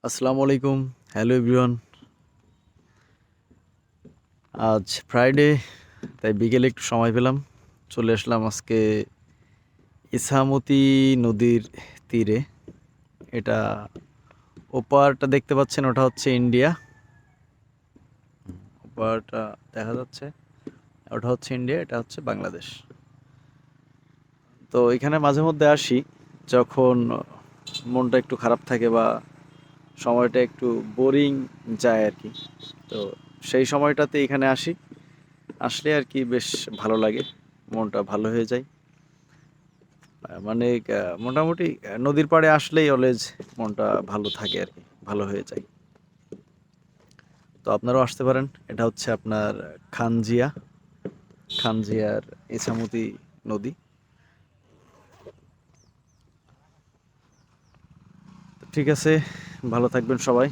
আসসালামু আলাইকুম। Hello everyone. আজ ফ্রাইডে, তাই বিকেলে একটু সময় পেলাম। চলে আসলাম আজকে ইছামতি নদীর তীরে। এটা ওপারটা দেখতে পাচ্ছেন, ওটা হচ্ছে ইন্ডিয়া। ওপারটা দেখা যাচ্ছে, ওটা হচ্ছে ইন্ডিয়া, এটা হচ্ছে বাংলাদেশ। তো এখানে মাঝে মধ্যে আসি যখন মনটা একটু খারাপ থাকে বা সময়টা একটু বোরিং যায় আর কি। তো সেই সময়টাতে এখানে আসি, আসলে আর কি বেশ ভালো লাগে, মনটা ভালো হয়ে যায়। মানে মোটামুটি নদীর পাড়ে আসলেই অলওয়েজ মনটা ভালো থাকে আর কি, ভালো হয়ে যায়। তো আপনারাও আসতে পারেন। এটা হচ্ছে আপনার খানজিয়া, খানজিয়ার ইছামতি নদী। তো ঠিক আছে, ভালো থাকবেন সবাই।